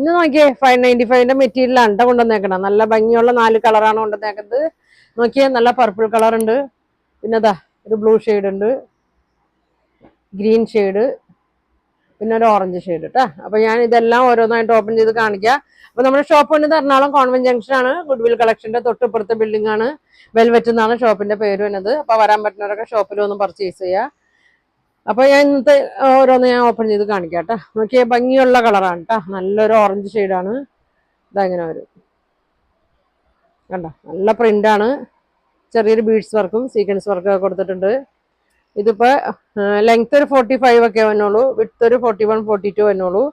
ഇന്ന് നോക്കിയേ 595 മെറ്റീരിയലാണ് കൊണ്ടുവന്നേക്കണം. നല്ല ഭംഗിയുള്ള 4 കളറാണ് കൊണ്ടുവന്നേക്കുന്നത്. നോക്കിയേ നല്ല പർപ്പിൾ കളർ ഉണ്ട്, പിന്നെ അതാ ഒരു ബ്ലൂ ഷെയ്ഡ് ഉണ്ട്, ഗ്രീൻ ഷെയ്ഡ്, പിന്നെ ഒരു ഓറഞ്ച് ഷെയ്ഡ് കേട്ടോ. അപ്പൊ ഞാൻ ഇതെല്ലാം ഓരോന്നായിട്ട് ഓപ്പൺ ചെയ്ത് കാണിക്കാം. അപ്പൊ നമ്മുടെ ഷോപ്പ് വന്നത് എറണാകുളം കോൺവെന്റ് ജംഗ്ഷൻ ആണ്. ഗുഡ്വിൽ കളക്ഷന്റെ തൊട്ടിപ്പുറത്തെ ബിൽഡിംഗ് ആണ്. വെൽവെറ്റ് എന്നാണ് ഷോപ്പിന്റെ പേര് വരുന്നത്. അപ്പൊ വരാൻ പറ്റുന്നവരൊക്കെ ഷോപ്പിൽ ഒന്ന് പർച്ചേസ് ചെയ്യാം. അപ്പൊ ഞാൻ ഇന്നത്തെ ഓരോന്ന് ഞാൻ ഓപ്പൺ ചെയ്ത് കാണിക്കാം കേട്ടോ. നോക്കിയാൽ ഭംഗിയുള്ള കളറാണ് കേട്ടോ, നല്ലൊരു ഓറഞ്ച് ഷെയ്ഡാണ്. ഇതങ്ങനെ വരും കണ്ടോ, നല്ല പ്രിന്റാണ്. ചെറിയൊരു ബീഡ്സ് വർക്കും സീക്വൻസ് വർക്കും ഒക്കെ കൊടുത്തിട്ടുണ്ട്. ഇതിപ്പോ ലെങ്ത് ഒരു 45 ഒക്കെ വന്നോളൂ, വിഡ്ത്ത് ഒരു 41, 42 വന്നോളൂ.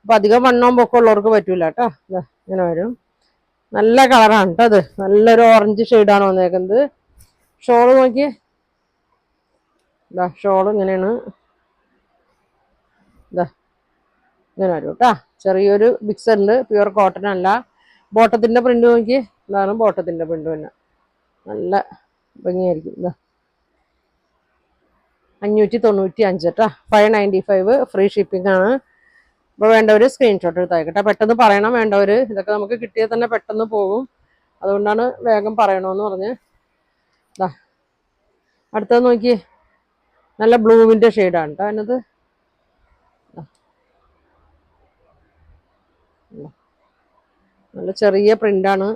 അപ്പൊ അധികം വണ്ണവും പൊക്കമുള്ളവർക്ക് പറ്റൂല കേട്ടോ. ഇങ്ങനെ വരും, നല്ല കളറാണ് കേട്ടോ. അത് നല്ലൊരു ഓറഞ്ച് ഷെയ്ഡാണ് വന്നേക്കുന്നത്. ഷോള് നോക്കിയേ, ഇതാ ഷോള് ഇങ്ങനെയാണ്, ഇതാ ഇങ്ങനെ വരും കേട്ടാ. ചെറിയൊരു മിക്സ് ഉണ്ട്, പ്യുവർ കോട്ടൺ അല്ല. ബോട്ടത്തിന്റെ പ്രിന്റ് നോക്കി, ഇതാണ് ബോട്ടത്തിന്റെ പ്രിന്റ് തന്നെ, നല്ല ഭംഗിയായിരിക്കും. ഇതാ 595 കേട്ടാ, 595 ഫ്രീ ഷിപ്പിംഗ് ആണ്. അപ്പൊ വേണ്ടവര് സ്ക്രീൻഷോട്ട് എടുത്തായിക്കട്ടെ, പെട്ടെന്ന് പറയണം വേണ്ടവര്. ഇതൊക്കെ നമുക്ക് കിട്ടിയാൽ തന്നെ പെട്ടെന്ന് പോകും, അതുകൊണ്ടാണ് വേഗം പറയണമെന്ന് പറഞ്ഞ്. ഇതാ അടുത്തത് നോക്കിയേ, നല്ല ബ്ലൂവിന്റെ ഷെയ്ഡാണ് കേട്ടോ അതിനകത്ത്. നല്ല ചെറിയ പ്രിന്റാണ്,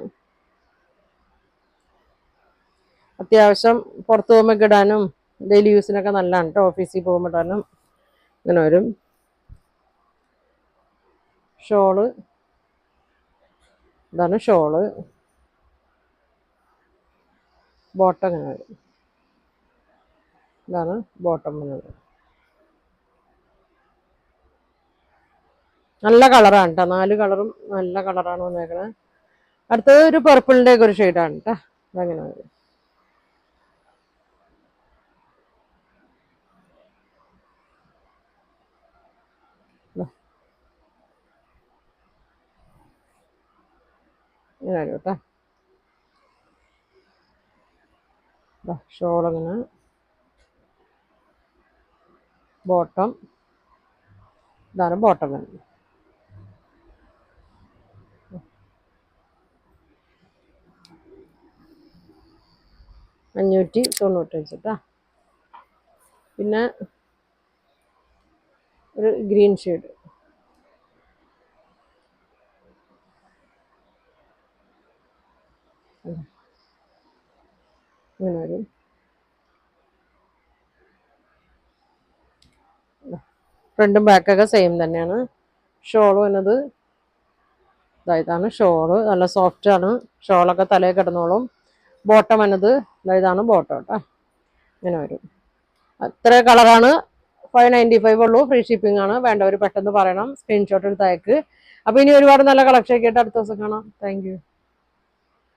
അത്യാവശ്യം പുറത്ത് പോകുമ്പോൾ ഇടാനും ഡെയിലി യൂസിനൊക്കെ നല്ലതാണ് കേട്ടോ. ഓഫീസിൽ പോകുമ്പോൾ ഇടാനും ഇങ്ങനെ വരും. ഷോള് ഇതാണ് ഷോള്, ബോട്ടം ഇങ്ങനെ വരും, ഇതാണ് ബോട്ടം വന്നത്. നല്ല കളറാണ് കേട്ടോ, 4 കളറും നല്ല കളറാണ് വന്നേക്കണേ. അടുത്തത് ഒരു പർപ്പിളിന്റെ ഒക്കെ ഒരു ഷെയ്ഡാണ് കേട്ടോ. അതങ്ങനെ വരും, ഇങ്ങനെ വരും കേട്ടോ. ഷോളങ്ങനെ, ബോട്ടം, ഇതാണ് ബോട്ടം വരുന്നത്. 595 കേട്ടോ. പിന്നെ ഒരു ഗ്രീൻ ഷെയ്ഡ്, ഇങ്ങനെ വരും. ഫ്രണ്ടും ബാക്കൊക്കെ സെയിം തന്നെയാണ്. ഷോള് വന്നത് ഇതാണ് ഷോള്, നല്ല സോഫ്റ്റ് ആണ്. ഷോളൊക്കെ തലയിൽ കിടന്നോളും. ബോട്ടം വന്നത് ഇതാണ് ബോട്ടം കേട്ടോ. ഇങ്ങനെ വരും. അത്ര കളറാണ്. 595 ഉള്ളൂ, ഫ്രീ ഷിപ്പിംഗ് ആണ്. വേണ്ടവർ പെട്ടെന്ന് പറയണം, സ്ക്രീൻഷോട്ട് എടുത്ത് അയക്ക്. അപ്പൊ ഇനി ഒരുപാട് നല്ല കളക്ഷൻ ഒക്കെ ആയിട്ട് അടുത്ത ദിവസം കാണാം. Thank you.